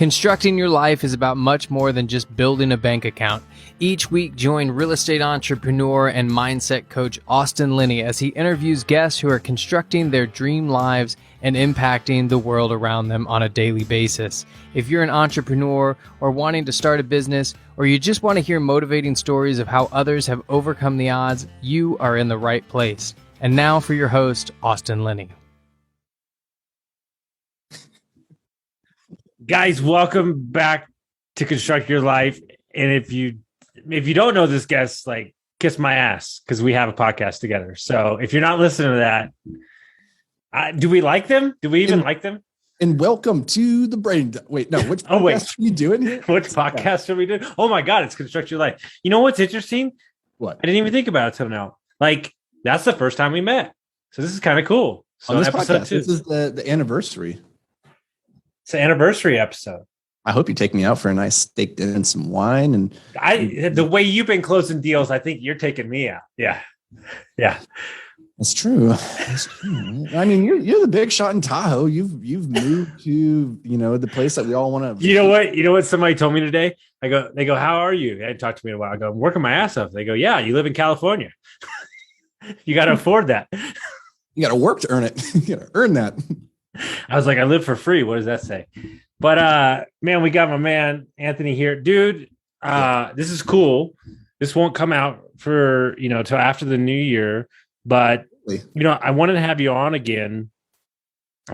Constructing your life is about much more than just building a bank account. Each week, join real estate entrepreneur and mindset coach Austin Linney as he interviews guests who are constructing their dream lives and impacting the world around them on a daily basis. If you're an entrepreneur or wanting to start a business, or you just want to hear motivating stories of how others have overcome the odds, you are in the right place. And now for your host, Austin Linney. Guys, welcome back to Construct Your Life. And if you don't know this guest, like, kiss my ass, because we have a podcast together. So if you're not listening to that, do we like them? Do we even like them? And welcome to the brain. Wait, no. Which podcast are we doing here? What podcast are we doing? Oh my God, it's Construct Your Life. You know what's interesting? What? I didn't even think about it till now. Like, that's the first time we met. So this is kind of cool. So on this episode podcast, 2. this is the anniversary. It's an anniversary episode. I hope you take me out for a nice steak dinner and some wine. And the way you've been closing deals, I think you're taking me out. Yeah. That's true. That's true. I mean, you're the big shot in Tahoe. You've moved to the place that we all want to. You know what? Somebody told me today. They go, how are you? They hadn't talked to me in a while. I go, I'm working my ass off. They go, yeah, you live in California. You got to afford that. You got to work to earn it. You got to earn that. I was like, I live for free. What does that say? But man, we got my man Anthony here, dude. This is cool. This won't come out for till after the new year. But I wanted to have you on again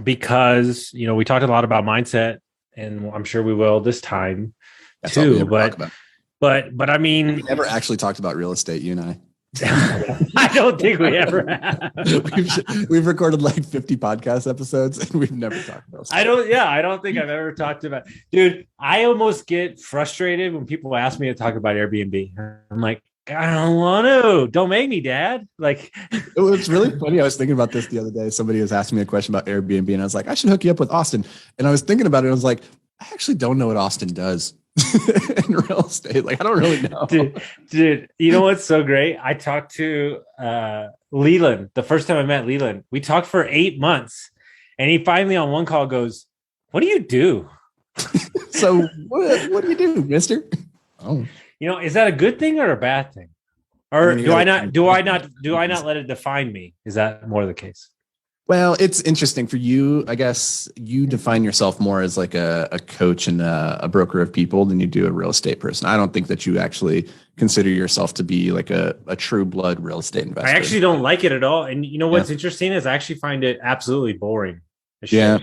because we talked a lot about mindset, and I'm sure we will this time too. But I mean, we never actually talked about real estate, you and I. I don't think we ever have. We've recorded like 50 podcast episodes and we've never talked about stuff. I don't think I've ever talked about. Dude, I almost get frustrated when people ask me to talk about Airbnb. I'm like, I don't want to. Don't make me, Dad. Like, it was really funny. I was thinking about this the other day. Somebody was asking me a question about Airbnb and I was like, I should hook you up with Austin. And I was thinking about it. I was like, I actually don't know what Austin does in real estate. Like, I don't really know. Dude, you know what's so great? I talked to Leland the first time I met Leland. We talked for 8 months, and he finally on one call goes, "What do you do?" So what do you do, mister? Oh, is that a good thing or a bad thing? Or do I not let it define me? Is that more the case? Well, it's interesting for you. I guess you define yourself more as like a coach and a broker of people than you do a real estate person. I don't think that you actually consider yourself to be like a true blood real estate investor. I actually don't like it at all. And what's interesting is I actually find it absolutely boring. Yeah.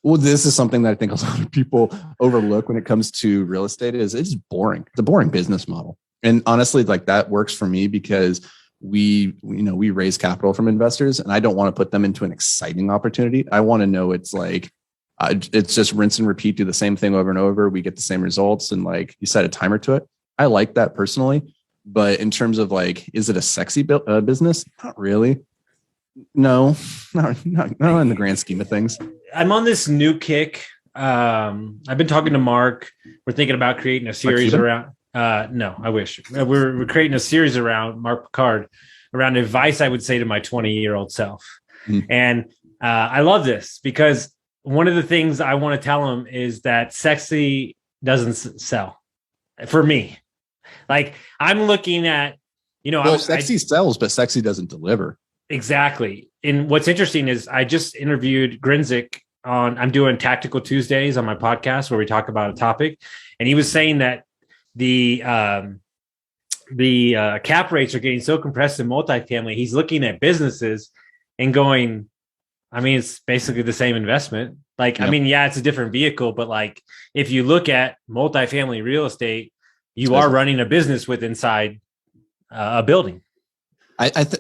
Well, this is something that I think a lot of people overlook when it comes to real estate is it's boring. It's a boring business model. And honestly, like that works for me because we raise capital from investors and I don't want to put them into an exciting opportunity. I want to know it's like, it's just rinse and repeat, do the same thing over and over. We get the same results. And like you set a timer to it. I like that personally, but in terms of like, is it a sexy business? Not really. No, not in the grand scheme of things. I'm on this new kick. I've been talking to Mark. We're thinking about creating a series around. No, I wish we're creating a series around Mark Picard, around advice I would say to my 20-year-old self. Mm-hmm. And I love this because one of the things I want to tell him is that sexy doesn't sell for me. Like I'm looking at, sexy sells, but sexy doesn't deliver. Exactly. And what's interesting is I just interviewed Grinzik I'm doing Tactical Tuesdays on my podcast where we talk about a topic. And he was saying that the cap rates are getting so compressed in multifamily. He's looking at businesses and going, I mean, it's basically the same investment. Like, yep. I mean, yeah, it's a different vehicle, but like, if you look at multifamily real estate, you are running a business with inside a building.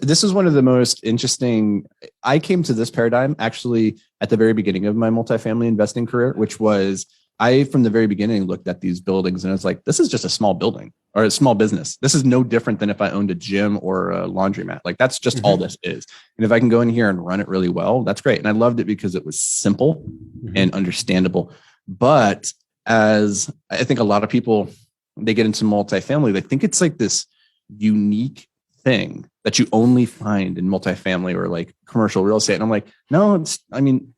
This is one of the most interesting. I came to this paradigm actually at the very beginning of my multifamily investing career, which was from the very beginning looked at these buildings and I was like, this is just a small building or a small business. This is no different than if I owned a gym or a laundromat. Like that's just all this is. And if I can go in here and run it really well, that's great. And I loved it because it was simple and understandable. But as I think a lot of people, they get into multifamily, they think it's like this unique thing that you only find in multifamily or like commercial real estate. And I'm like, no,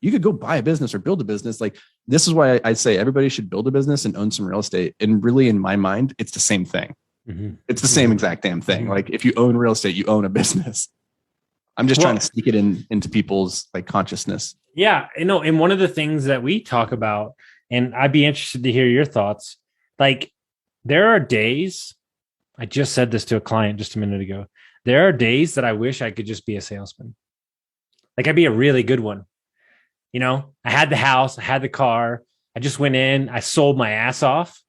you could go buy a business or build a business. Like, this is why I say everybody should build a business and own some real estate. And really, in my mind, it's the same thing. Mm-hmm. It's the same exact damn thing. Mm-hmm. Like, if you own real estate, you own a business. I'm just trying to sneak it into people's like consciousness. Yeah, and one of the things that we talk about, and I'd be interested to hear your thoughts. Like, there are days, I just said this to a client just a minute ago. There are days that I wish I could just be a salesman. Like, I'd be a really good one. I had the house, I had the car. I just went in, I sold my ass off,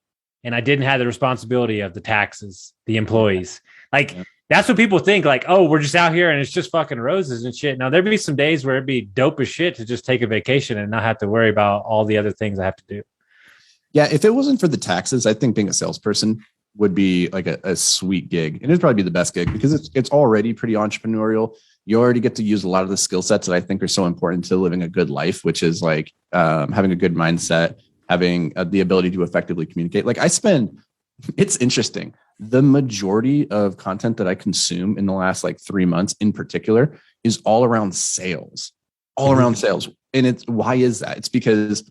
and I didn't have the responsibility of the taxes, the employees. Like, that's what people think. Like, oh, we're just out here and it's just fucking roses and shit. Now, there'd be some days where it'd be dope as shit to just take a vacation and not have to worry about all the other things I have to do. Yeah, if it wasn't for the taxes, I think being a salesperson would be like a sweet gig. And it'd probably be the best gig because it's already pretty entrepreneurial. You already get to use a lot of the skill sets that I think are so important to living a good life, which is like having a good mindset, having the ability to effectively communicate. Like, it's interesting. The majority of content that I consume in the last like 3 months in particular is all around sales, And why is that? It's because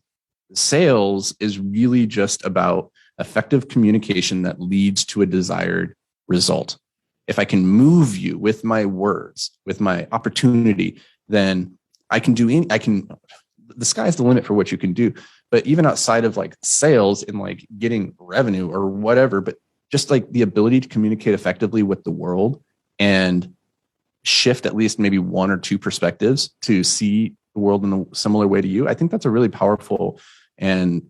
sales is really just about effective communication that leads to a desired result. If I can move you with my words, with my opportunity, then the sky's the limit for what you can do. But even outside of like sales and like getting revenue or whatever, but just like the ability to communicate effectively with the world and shift at least maybe one or two perspectives to see the world in a similar way to you. I think that's a really powerful and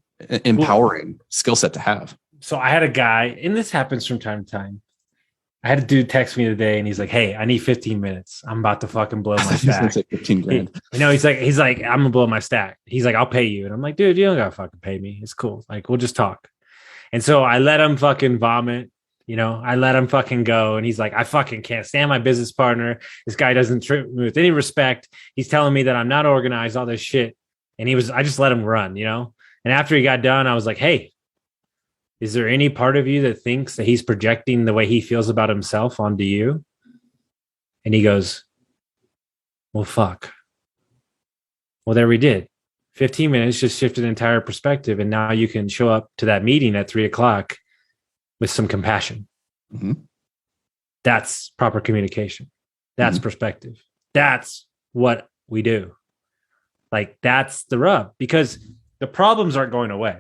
empowering skill set to have. So I had a guy, and this happens from time to time. I had a dude text me today, and he's like, "Hey, I need 15 minutes. I'm about to fucking blow my stack." 15 grand. He's like, "I'm gonna blow my stack." He's like, "I'll pay you," and I'm like, "Dude, you don't gotta fucking pay me. It's cool. Like, we'll just talk." And so I let him fucking vomit. I let him fucking go, and he's like, "I fucking can't stand my business partner. This guy doesn't treat me with any respect. He's telling me that I'm not organized, all this shit." And I just let him run, And after he got done, I was like, "Hey, is there any part of you that thinks that he's projecting the way he feels about himself onto you?" And he goes, "Well, fuck. Well, there we did. 15 minutes just shifted the entire perspective. And now you can show up to that meeting at 3:00 with some compassion." Mm-hmm. That's proper communication. That's perspective. That's what we do. Like, that's the rub, because the problems aren't going away.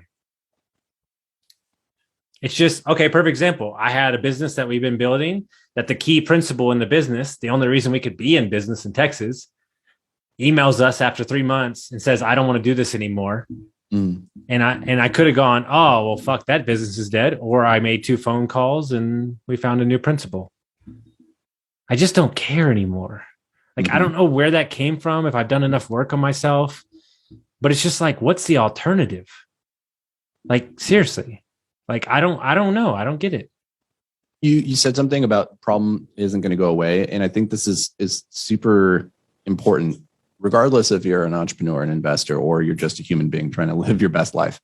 It's just, okay, perfect example. I had a business that we've been building that the key principal in the business, the only reason we could be in business in Texas, emails us after 3 months and says, "I don't want to do this anymore." And I could have gone, "Oh, well, fuck, that business is dead." Or I made 2 phone calls and we found a new principal. I just don't care anymore. Like, I don't know where that came from, if I've done enough work on myself, but it's just like, what's the alternative? Like, seriously. Like, I don't know. I don't get it. You said something about problem isn't going to go away. And I think this is super important, regardless if you're an entrepreneur, an investor, or you're just a human being trying to live your best life,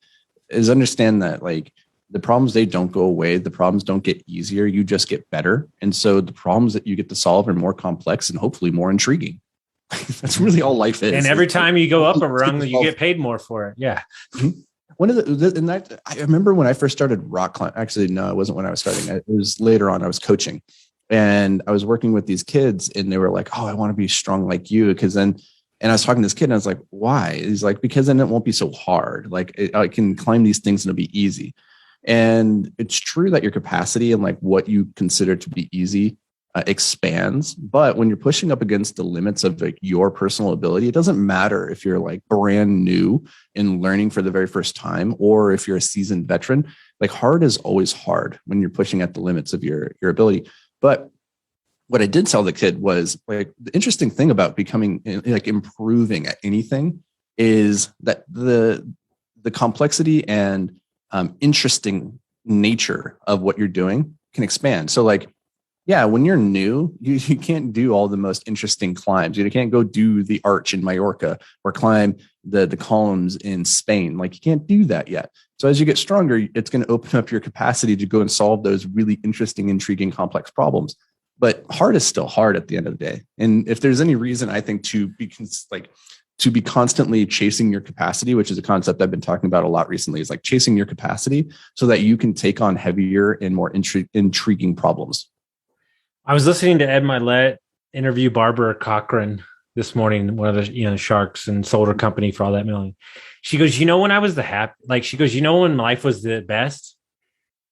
is understand that like the problems, they don't go away. The problems don't get easier. You just get better. And so the problems that you get to solve are more complex and hopefully more intriguing. That's really all life is. And every time you go up a rung, you get paid more for it. Yeah. One of I remember when I first started rock climbing. Actually, no, it wasn't when I was starting. It was later on. I was coaching, and I was working with these kids, and they were like, "Oh, I want to be strong like you." Because then, and I was talking to this kid, and I was like, "Why?" He's like, "Because then it won't be so hard. Like, I can climb these things, and it'll be easy." And it's true that your capacity and like what you consider to be easy expands. But when you're pushing up against the limits of like your personal ability, it doesn't matter if you're like brand new and learning for the very first time, or if you're a seasoned veteran. Like, hard is always hard when you're pushing at the limits of your ability. But what I did tell the kid was like, the interesting thing about becoming like improving at anything is that the complexity and interesting nature of what you're doing can expand. So like, yeah, when you're new, you can't do all the most interesting climbs. You can't go do the arch in Mallorca or climb the columns in Spain. Like, you can't do that yet. So as you get stronger, it's going to open up your capacity to go and solve those really interesting, intriguing, complex problems. but hard is still hard at the end of the day. And if there's any reason, I think to be constantly chasing your capacity, which is a concept I've been talking about a lot recently, is like chasing your capacity so that you can take on heavier and more intriguing problems. I was listening to Ed Milet interview Barbara Cochran this morning, one of the sharks, and sold her company for all that million. She goes, when I was she goes, when life was the best?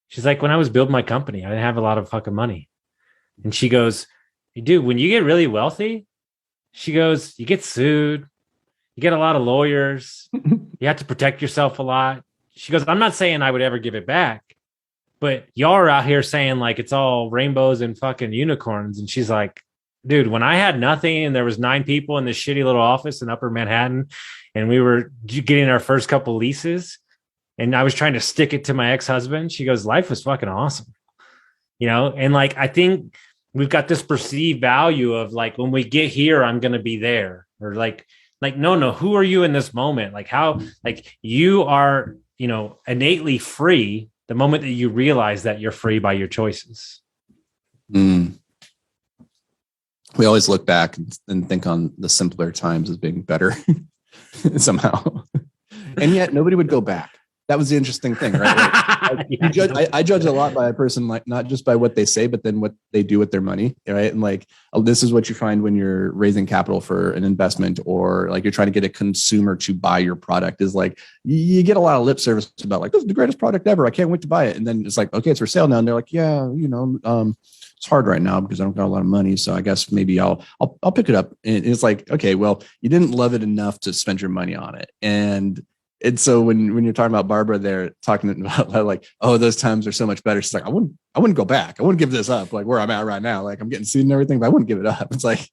She's like, when I was building my company, I didn't have a lot of fucking money. And she goes, dude, when you get really wealthy, she goes, you get sued, you get a lot of lawyers, you have to protect yourself a lot. She goes, I'm not saying I would ever give it back, but y'all are out here saying like it's all rainbows and fucking unicorns. And she's like, dude, when I had nothing and there was 9 people in this shitty little office in Upper Manhattan, and we were getting our first couple leases, and I was trying to stick it to my ex-husband, she goes, life was fucking awesome. And like, I think we've got this perceived value of like, when we get here, I'm going to be there, or like, no, who are you in this moment? Like how, like you are, innately free the moment that you realize that you're free by your choices. We always look back and think on the simpler times as being better somehow. And yet nobody would go back. That was the interesting thing, right? Like, I judge a lot by a person, like not just by what they say, but then what they do with their money, right? And like, this is what you find when you're raising capital for an investment, or like you're trying to get a consumer to buy your product, is like, you get a lot of lip service about like, this is the greatest product ever, I can't wait to buy it. And then it's like, okay, it's for sale now. And they're like, yeah, it's hard right now because I don't got a lot of money. So I guess maybe I'll pick it up. And it's like, okay, well, you didn't love it enough to spend your money on it. And so when you're talking about Barbara there, talking about like, oh, those times are so much better. She's like, I wouldn't go back. I wouldn't give this up. Like where I'm at right now, like I'm getting sued and everything, but I wouldn't give it up. It's like,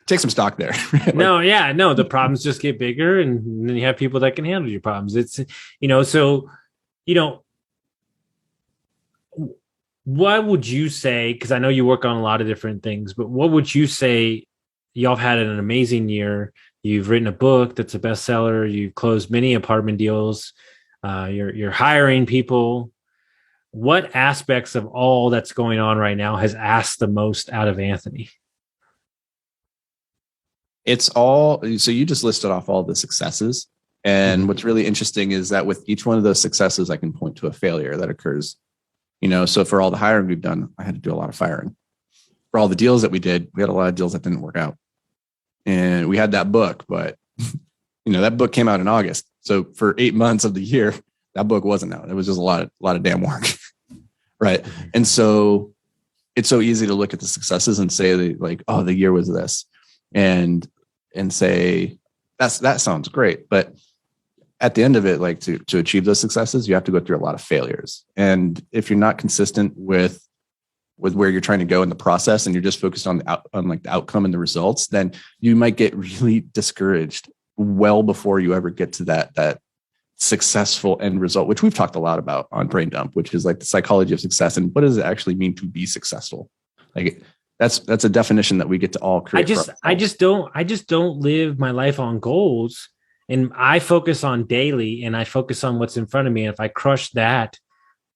take some stock there. Like, no, the problems just get bigger, and then you have people that can handle your problems. It's, what would you say? Because I know you work on a lot of different things, but what would you say? Y'all have had an amazing year. You've written a book that's a bestseller. You've closed many apartment deals. You're hiring people. What aspects of all that's going on right now has asked the most out of Anthony? It's all, so you just listed off all the successes. And what's really interesting is that with each one of those successes, I can point to a failure that occurs. So for all the hiring we've done, I had to do a lot of firing. For all the deals that we did, we had a lot of deals that didn't work out. And we had that book, but that book came out in August. So for 8 months of the year, that book wasn't out. It was just a lot of damn work. Right. And so it's so easy to look at the successes and say like, oh, the year was this, and say that sounds great. But at the end of it, like to achieve those successes, you have to go through a lot of failures. And if you're not consistent with where you're trying to go in the process, and you're just focused on the outcome and the results, then you might get really discouraged well before you ever get to that successful end result, which we've talked a lot about on Brain Dump, which is like the psychology of success and what does it actually mean to be successful. Like that's a definition that we get to all create. I just don't live my life on goals, and I focus on daily, and I focus on what's in front of me. And if I crush that,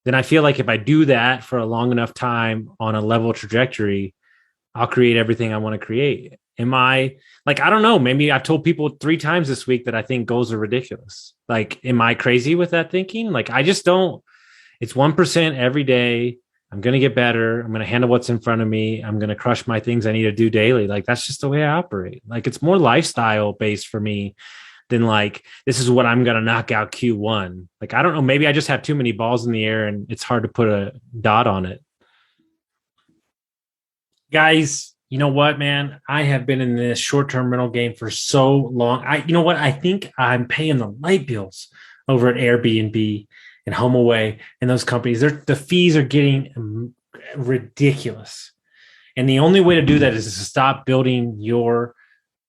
then I feel like if I do that for a long enough time on a level trajectory, I'll create everything I want to create. Am I like, I don't know, maybe I've told people 3 times this week that I think goals are ridiculous. Like, am I crazy with that thinking? Like, I just don't. It's 1% every day. I'm going to get better. I'm going to handle what's in front of me. I'm going to crush my things I need to do daily. Like, that's just the way I operate. Like, it's more lifestyle based for me than like, this is what I'm going to knock out Q1. Like, I don't know, maybe I just have too many balls in the air and it's hard to put a dot on it. Guys, you know what, man? I have been in this short-term rental game for so long. You know what? I think I'm paying the light bills over at Airbnb and HomeAway and those companies. The fees are getting ridiculous. And the only way to do that is to stop building your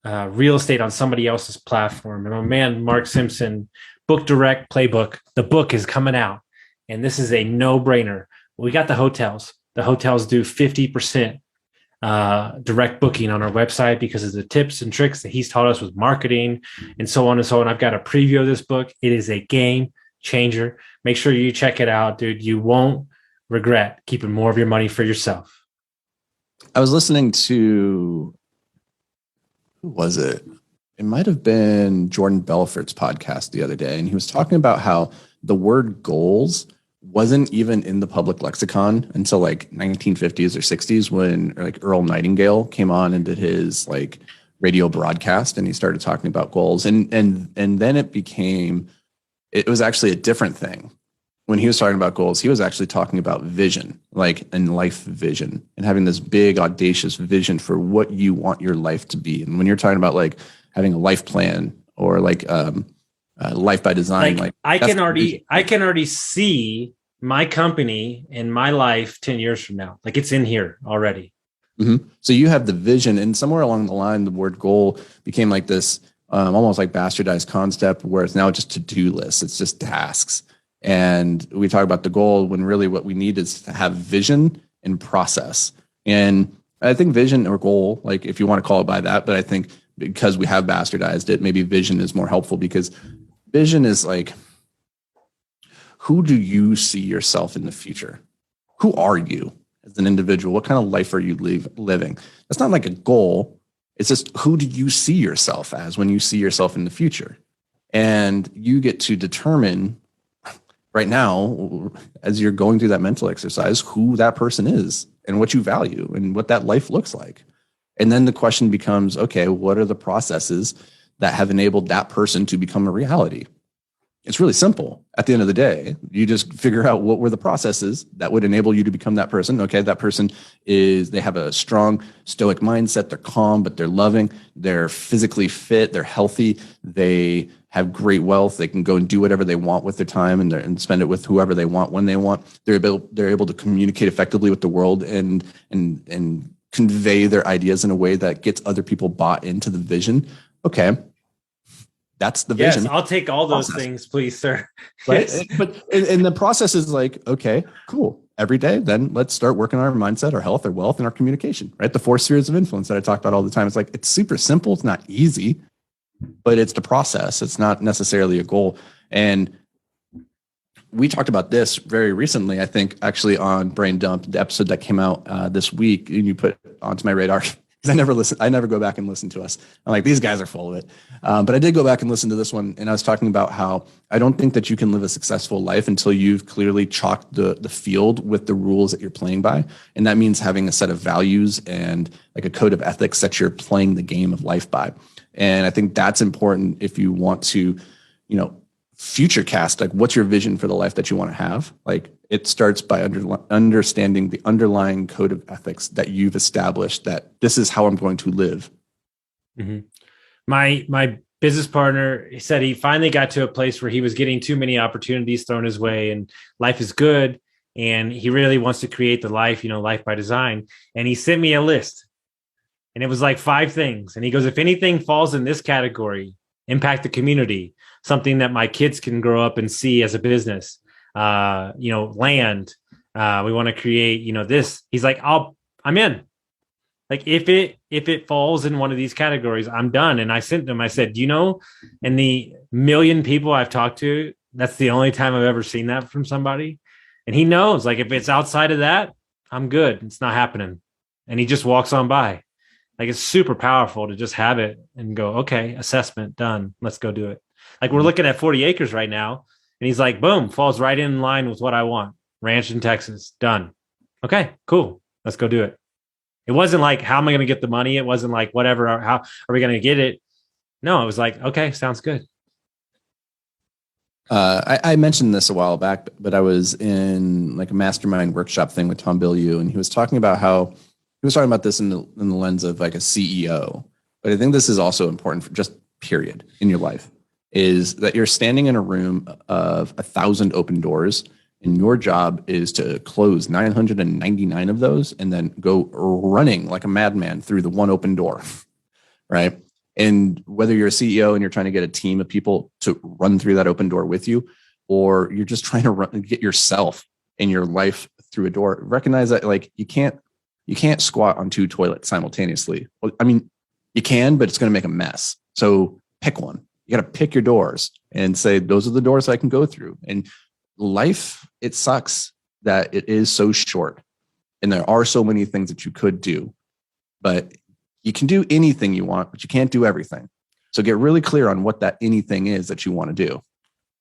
real estate on somebody else's platform. And my man, Mark Simpson, Book Direct Playbook, the book is coming out. And this is a no-brainer. We got the hotels. The hotels do 50% direct booking on our website because of the tips and tricks that he's taught us with marketing and so on and so on. I've got a preview of this book. It is a game changer. Make sure you check it out, dude. You won't regret keeping more of your money for yourself. I was listening to, who was it? It might have been Jordan Belfort's podcast the other day. And he was talking about how the word goals wasn't even in the public lexicon until like 1950s or 60s when like Earl Nightingale came on and did his like radio broadcast and he started talking about goals. And then it was actually a different thing. When he was talking about goals, he was actually talking about vision, like and life vision, and having this big, audacious vision for what you want your life to be. And when you're talking about like having a life plan or like life by design, like I can already see my company and my life 10 years from now. Like it's in here already. Mm-hmm. So you have the vision, and somewhere along the line, the word goal became like this almost like bastardized concept where it's now just to-do lists. It's just tasks. And we talk about the goal when really what we need is to have vision and process. And I think vision or goal, like if you want to call it by that, but I think because we have bastardized it, maybe vision is more helpful because vision is like, who do you see yourself in the future? Who are you as an individual? What kind of life are you living? That's not like a goal. It's just, who do you see yourself as when you see yourself in the future? And you get to determine right now, as you're going through that mental exercise, who that person is and what you value and what that life looks like. And then the question becomes, okay, what are the processes that have enabled that person to become a reality? It's really simple. At the end of the day, you just figure out what were the processes that would enable you to become that person. Okay, that person they have a strong stoic mindset. They're calm, but they're loving. They're physically fit. They're healthy. They have great wealth. They can go and do whatever they want with their time and spend it with whoever they want when they want. They're able to communicate effectively with the world and convey their ideas in a way that gets other people bought into the vision. Okay. That's the vision. Yes, I'll take all those things, please, sir. Right. But the process is like, okay, cool. Every day, then let's start working on our mindset, our health, our wealth, and our communication, right? The 4 spheres of influence that I talk about all the time. It's like, it's super simple. It's not easy, but it's the process. It's not necessarily a goal. And we talked about this very recently, I think, actually on Brain Dump, the episode that came out this week, and you put onto my radar. Because I never go back and listen to us. I'm like, these guys are full of it. But I did go back and listen to this one. And I was talking about how I don't think that you can live a successful life until you've clearly chalked the field with the rules that you're playing by. And that means having a set of values and like a code of ethics that you're playing the game of life by. And I think that's important if you want to, future cast, like what's your vision for the life that you want to have? Like it starts by understanding the underlying code of ethics that you've established, that this is how I'm going to live. Mm-hmm. My business partner, he said he finally got to a place where he was getting too many opportunities thrown his way and life is good. And he really wants to create the life, life by design. And he sent me a list and it was like 5 things. And he goes, if anything falls in this category, impact the community, something that my kids can grow up and see as a business, land. We want to create, this. He's like, I'm in. Like if it falls in one of these categories, I'm done. And I sent them, I said, in the million people I've talked to, that's the only time I've ever seen that from somebody. And he knows, like, if it's outside of that, I'm good. It's not happening. And he just walks on by. Like, it's super powerful to just have it and go, okay, assessment done. Let's go do it. Like, we're looking at 40 acres right now. And he's like, boom, falls right in line with what I want. Ranch in Texas, done. Okay, cool. Let's go do it. It wasn't like, how am I going to get the money? It wasn't like, whatever, how are we going to get it? No, it was like, okay, sounds good. I mentioned this a while back, but I was in like a mastermind workshop thing with Tom Bilyeu, and he was talking about how he was talking about this in the lens of like a CEO. But I think this is also important for just period in your life, is that you're standing in a room of 1,000 open doors, and your job is to close 999 of those and then go running like a madman through the one open door, right? And whether you're a CEO and you're trying to get a team of people to run through that open door with you, or you're just trying to get yourself and your life through a door, recognize that like you can't squat on 2 toilets simultaneously. Well, I mean, you can, but it's going to make a mess. So pick one. You got to pick your doors and say, those are the doors I can go through. And life, it sucks that it is so short. And there are so many things that you could do, but you can do anything you want, but you can't do everything. So get really clear on what that anything is that you want to do.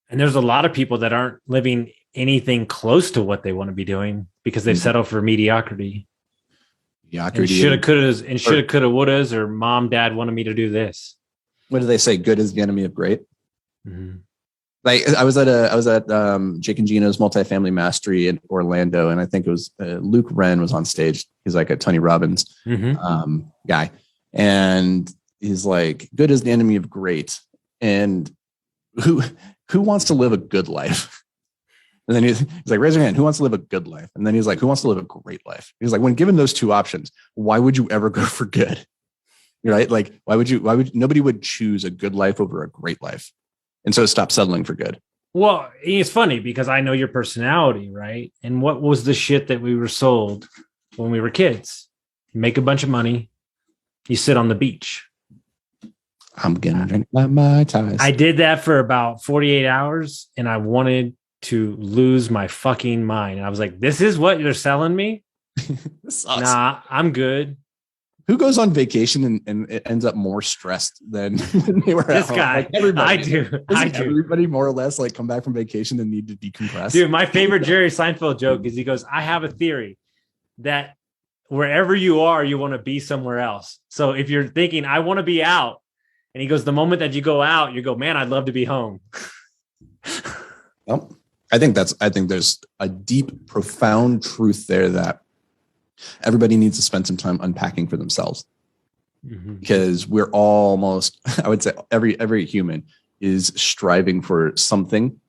And there's a lot of people that aren't living anything close to what they want to be doing because they've settled for mediocrity. And shoulda, coulda, wouldas, or mom, dad wanted me to do this. What do they say? Good is the enemy of great. Mm-hmm. Like I was at Jake and Gino's multifamily mastery in Orlando, and I think it was Luke Wren was on stage. He's like a Tony Robbins guy, and he's like, "Good is the enemy of great." And who wants to live a good life? And then he's like, "Raise your hand. Who wants to live a good life?" And then he's like, "Who wants to live a great life?" He's like, "When given those two options, why would you ever go for good?" Right? Like, why would nobody would choose a good life over a great life? And so stop settling for good. Well, it's funny because I know your personality, right? And what was the shit that we were sold when we were kids? You make a bunch of money, you sit on the beach. I'm gonna drink my ties. I did that for about 48 hours and I wanted to lose my fucking mind. And I was like, this is what you're selling me? Nah, I'm good. Who goes on vacation and it ends up more stressed than they were this at guy? Like everybody. I do. Everybody more or less like come back from vacation and need to decompress. Dude, my favorite Jerry Seinfeld joke is he goes, I have a theory that wherever you are, you want to be somewhere else. So if you're thinking, I want to be out, and he goes, the moment that you go out, you go, man, I'd love to be home. Well, I think there's a deep, profound truth there that everybody needs to spend some time unpacking for themselves, because we're almost, I would say every human is striving for something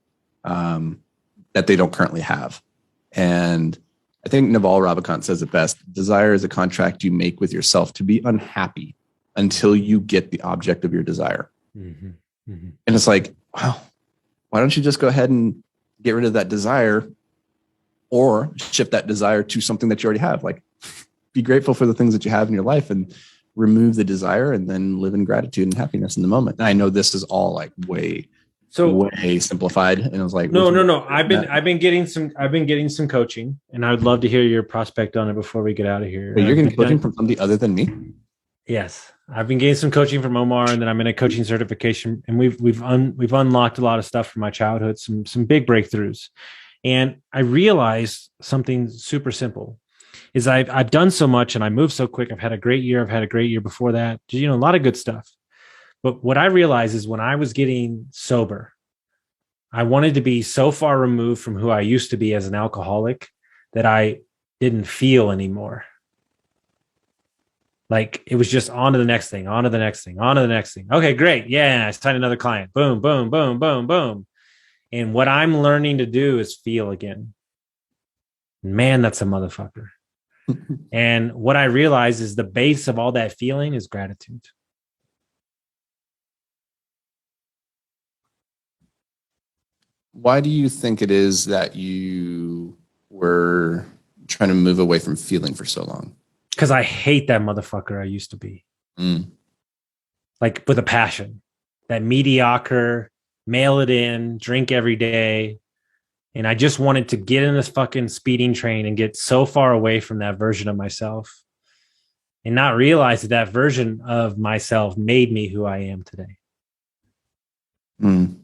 that they don't currently have. And I think Naval Ravikant says it best: desire is a contract you make with yourself to be unhappy until you get the object of your desire. And it's like, wow, why don't you just go ahead and get rid of that desire, or shift that desire to something that you already have? Like, be grateful for the things that you have in your life and remove the desire, and then live in gratitude and happiness in the moment. And I know this is all like way simplified. And I was like, no. I've been getting some coaching, and I would love to hear your prospect on it before we get out of here. Wait, you're getting coaching from somebody other than me? Yes. I've been getting some coaching from Omar, and then I'm in a coaching certification, and we've unlocked a lot of stuff from my childhood, some big breakthroughs. And I realized something super simple is I've done so much and I moved so quick. I've had a great year. I've had a great year before that, a lot of good stuff. But what I realized is when I was getting sober, I wanted to be so far removed from who I used to be as an alcoholic that I didn't feel anymore. Like it was just on to the next thing, on to the next thing, on to the next thing. Okay, great. Yeah, I signed another client. Boom, boom, boom, boom, boom. And what I'm learning to do is feel again. Man, that's a motherfucker. And what I realize is the base of all that feeling is gratitude. Why do you think it is that you were trying to move away from feeling for so long? Because I hate that motherfucker I used to be. Like with a passion. That mediocre, mail it in, drink every day. And I just wanted to get in this fucking speeding train and get so far away from that version of myself and not realize that version of myself made me who I am today. You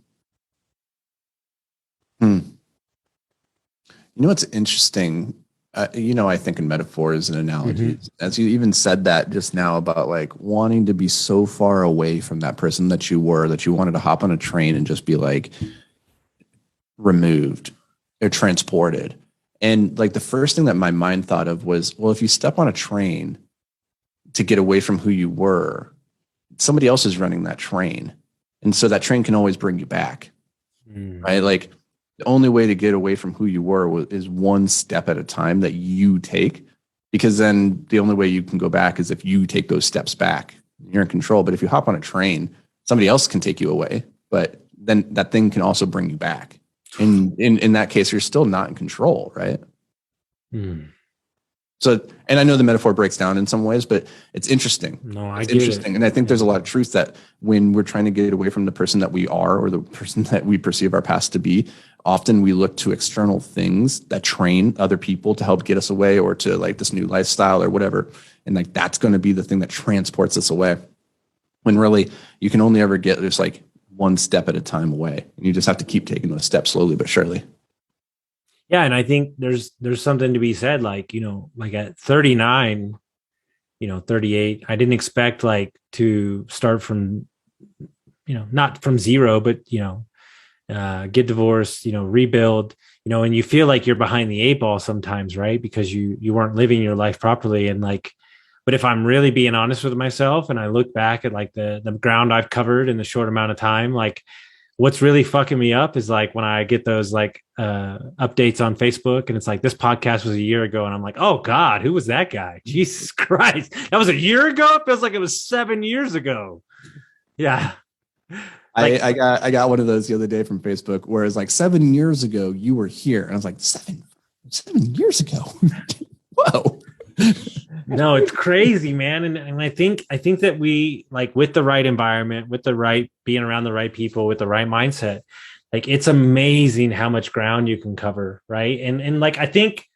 know what's interesting? I think in metaphors and analogies, as you even said that just now about like wanting to be so far away from that person that you were, that you wanted to hop on a train and just be like removed or transported. And like the first thing that my mind thought of was, well, if you step on a train to get away from who you were, somebody else is running that train. And so that train can always bring you back, right? Like the only way to get away from who you were is one step at a time that you take, because then the only way you can go back is if you take those steps back. You're in control. But if you hop on a train, somebody else can take you away, but then that thing can also bring you back. And in that case, you're still not in control, right? So, and I know the metaphor breaks down in some ways, but it's interesting. No, I it's get interesting. it. And I think there's a lot of truth that when we're trying to get away from the person that we are or the person that we perceive our past to be, often we look to external things that train other people to help get us away or to like this new lifestyle or whatever. And like, that's going to be the thing that transports us away. When really you can only ever get just like one step at a time away. And you just have to keep taking those steps slowly but surely. Yeah, and I think there's something to be said, like, you know, like at 39, 38, I didn't expect like to start from, not from zero, but, get divorced, rebuild, and you feel like you're behind the eight ball sometimes, right? Because you weren't living your life properly. And like, but if I'm really being honest with myself and I look back at like the ground I've covered in the short amount of time, like what's really fucking me up is like when I get those like updates on Facebook and it's like, this podcast was a year ago. And I'm like, oh God, who was that guy? Jesus Christ. That was a year ago. It feels like it was 7 years ago. Yeah. Like, I got one of those the other day from Facebook where it's like 7 years ago you were here. And I was like, seven years ago. Whoa. No, it's crazy, man. And I think that we like with the right environment, with the right being around the right people, with the right mindset, like it's amazing how much ground you can cover. Right. And like I think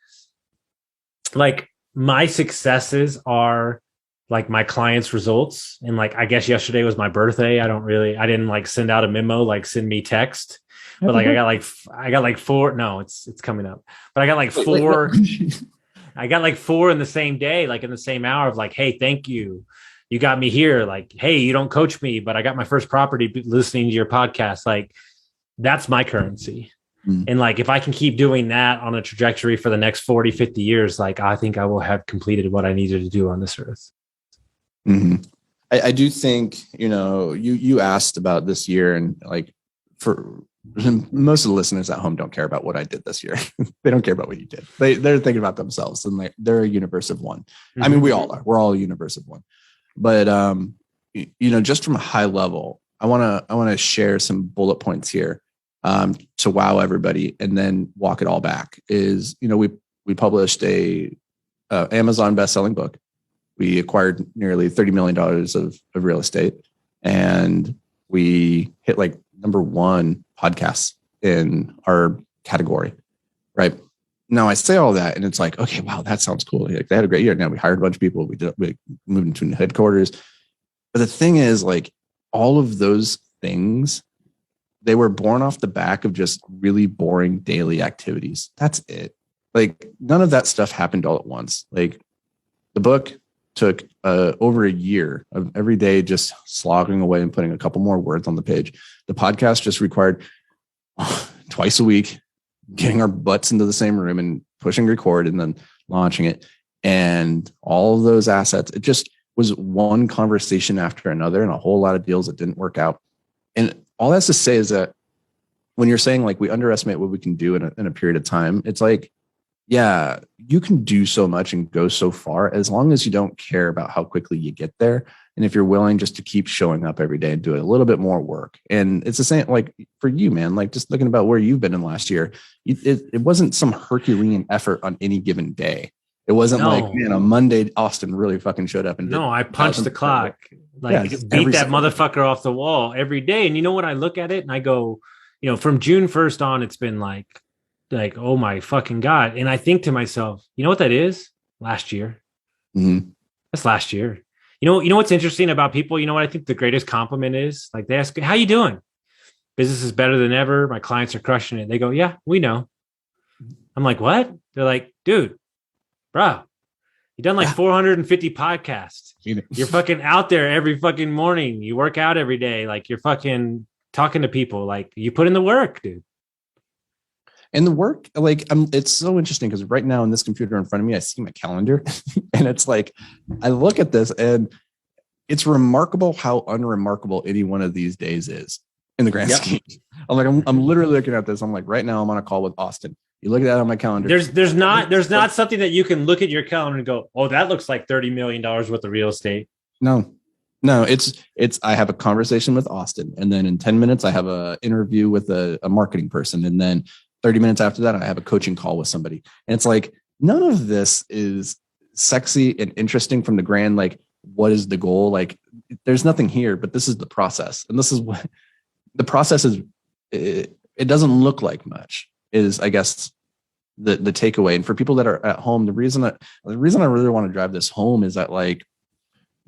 like my successes are like my clients' results. And like I guess yesterday was my birthday. I didn't like send out a memo, like send me text. But like I got like four. No, it's coming up. But I got like four. I got like four in the same day, like in the same hour of like, hey, thank you. You got me here. Like, hey, you don't coach me, but I got my first property listening to your podcast. Like, that's my currency. Mm. And like, if I can keep doing that on a trajectory for the next 40, 50 years, like, I think I will have completed what I needed to do on this earth. Mm-hmm. I do think, you asked about this year and like for most of the listeners at home don't care about what I did this year. They don't care about what you did. They're thinking about themselves and they're a universe of one. Mm-hmm. I mean, we all are. We're all a universe of one. But just from a high level, I want to share some bullet points here to wow everybody and then walk it all back. Is we published a Amazon best-selling book. We acquired nearly $30 million of real estate, and we hit like number one podcasts in our category. Right now, I say all that, and it's like, okay, wow, that sounds cool. Like, they had a great year. Now we hired a bunch of people. We moved into new headquarters. But the thing is, like, all of those things, they were born off the back of just really boring daily activities. That's it. Like, none of that stuff happened all at once. Like, the book took over a year of every day just slogging away and putting a couple more words on the page. The podcast just required twice a week, getting our butts into the same room and pushing record and then launching it. And all of those assets, it just was one conversation after another and a whole lot of deals that didn't work out. And all that's to say is that when you're saying like we underestimate what we can do in a period of time, it's like, yeah, you can do so much and go so far as long as you don't care about how quickly you get there. And if you're willing just to keep showing up every day and doing a little bit more work. And it's the same, like for you, man, like just looking about where you've been in last year, it wasn't some Herculean effort on any given day. It wasn't like, man, on Monday, Austin really fucking showed up and did. No, I punched the clock, like beat that motherfucker off the wall every day. And you know what? I look at it and I go, from June 1st on, it's been like, oh my fucking God. And I think to myself, you know what that is? Last year. Mm-hmm. That's last year. You know what's interesting about people? You know what I think the greatest compliment is? Like they ask, how you doing? Business is better than ever. My clients are crushing it. They go, yeah, we know. I'm like, what? They're like, dude, bro, you've done like 450 podcasts. You're fucking out there every fucking morning. You work out every day. Like you're fucking talking to people. Like you put in the work, dude. And the work, like, it's so interesting because right now in this computer in front of me, I see my calendar and it's like, I look at this and it's remarkable how unremarkable any one of these days is in the grand scheme. I'm like, I'm literally looking at this. I'm like, right now I'm on a call with Austin. You look at that on my calendar. There's not something that you can look at your calendar and go, oh, that looks like $30 million worth of real estate. No, it's I have a conversation with Austin, and then in 10 minutes I have a interview with a marketing person, and then 30 minutes after that I have a coaching call with somebody. And it's like, none of this is sexy and interesting from the grand, like, what is the goal? Like, there's nothing here, but this is the process. And this is what the process is. It doesn't look like much is, I guess, the takeaway. And for people that are at home, the reason I really want to drive this home is that, like,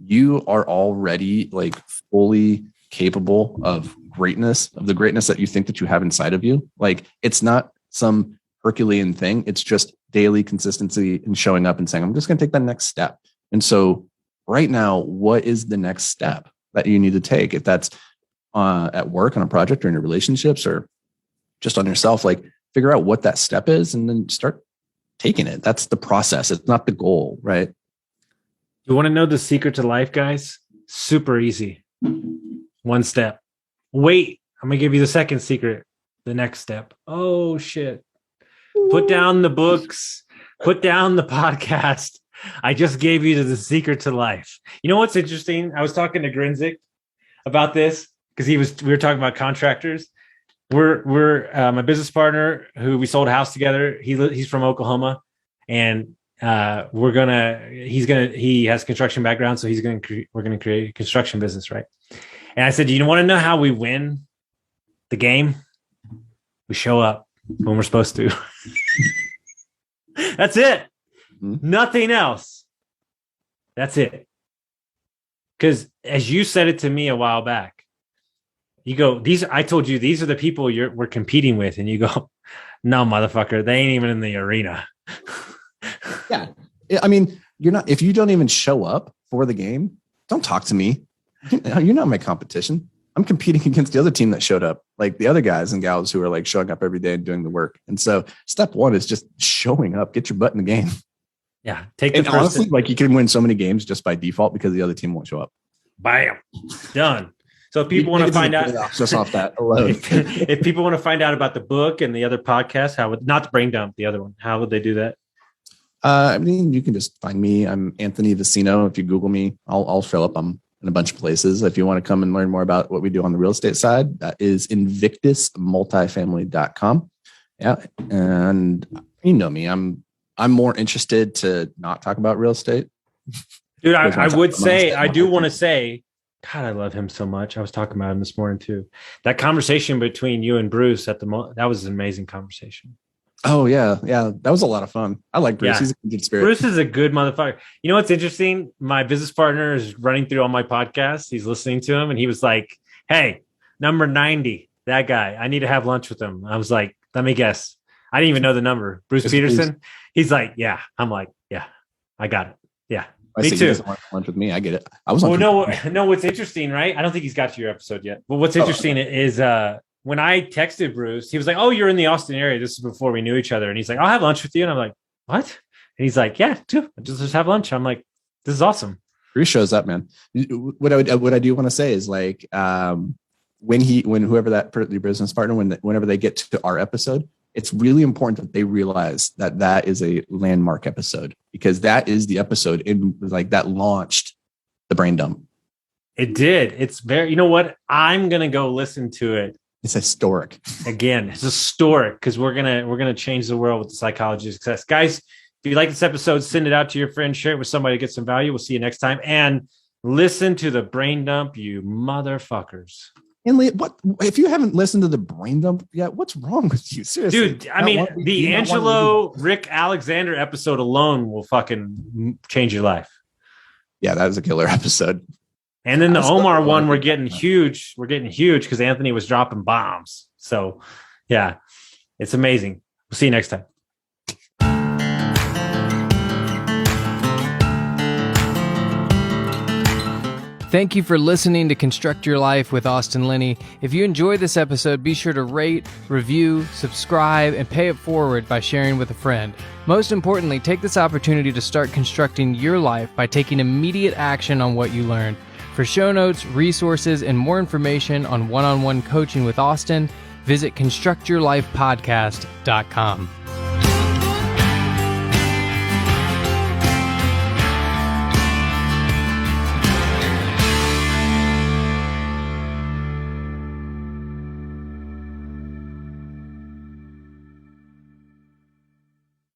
you are already like fully capable of greatness, of the greatness that you think that you have inside of you. Like, it's not some Herculean thing. It's just daily consistency and showing up and saying, I'm just going to take that next step. And so right now, what is the next step that you need to take? If that's at work, on a project, or in your relationships, or just on yourself, like, figure out what that step is and then start taking it. That's the process. It's not the goal, right? You want to know the secret to life, guys? Super easy. One step. Wait, I'm going to give you the second secret. The next step. Oh, shit. Put down the books. Put down the podcast. I just gave you the secret to life. You know what's interesting? I was talking to Grinzik about this because we were talking about contractors. We're my business partner who we sold a house together. He's from Oklahoma, and he has construction background, so we're gonna create a construction business, right? And I said, you want to know how we win the game? We show up when we're supposed to. That's it. Nothing else. That's it. Because as you said it to me a while back, you go, I told you these are the people we're competing with, and you go, no, motherfucker, they ain't even in the arena. Yeah. I mean, if you don't even show up for the game, don't talk to me. You're not my competition. I'm competing against the other team that showed up, like the other guys and gals who are like showing up every day and doing the work. And so step one is just showing up, get your butt in the game. Yeah. Honestly, like, you can win so many games just by default because the other team won't show up. Bam. Done. So if people want to find out just off that alone, if people want to find out about the book and the other podcast, not the brain dump, the other one, how would they do that? I mean, you can just find me. I'm Anthony Vicino. If you Google me, I'll show up. I'm in a bunch of places. If you want to come and learn more about what we do on the real estate side, that is invictusmultifamily.com. Yeah. And you know me, I'm more interested to not talk about real estate. Dude, I would say, I do want to say, God, I love him so much. I was talking about him this morning too. That conversation between you and Bruce that was an amazing conversation. Oh yeah. Yeah. That was a lot of fun. I like Bruce. Yeah. He's a good spirit. Bruce is a good motherfucker. You know what's interesting? My business partner is running through all my podcasts. He's listening to him and he was like, hey, number 90, that guy, I need to have lunch with him. I was like, let me guess. I didn't even know the number. Bruce Peterson. Bruce. He's like, yeah. I'm like, yeah, I got it. Yeah. Me too. He doesn't want lunch with me. I get it. I was on. No. What's interesting, right? I don't think he's got to your episode yet. But what's interesting is when I texted Bruce, he was like, "Oh, you're in the Austin area." This is before we knew each other, and he's like, "I'll have lunch with you." And I'm like, "What?" And he's like, "Yeah, too. Just have lunch." I'm like, "This is awesome." Bruce shows up, man. What I do want to say is, like, when whoever your business partner, whenever they get to our episode, it's really important that they realize that is a landmark episode, because that is the episode that launched the brain dump. It did. It's very, you know what? I'm going to go listen to it. It's historic. Again, it's historic because we're going to change the world with the psychology of success. Guys, if you like this episode, send it out to your friends, share it with somebody to get some value. We'll see you next time. And listen to the brain dump, you motherfuckers. And what if you haven't listened to the brain dump yet? What's wrong with you? Seriously, dude. I mean, the Angelo Rick Alexander episode alone will fucking change your life. Yeah, that was a killer episode. And then the Omar one, we're getting huge. We're getting huge because Anthony was dropping bombs. So, yeah, it's amazing. We'll see you next time. Thank you for listening to Construct Your Life with Austin Linney. If you enjoyed this episode, be sure to rate, review, subscribe, and pay it forward by sharing with a friend. Most importantly, take this opportunity to start constructing your life by taking immediate action on what you learned. For show notes, resources, and more information on one-on-one coaching with Austin, visit constructyourlifepodcast.com.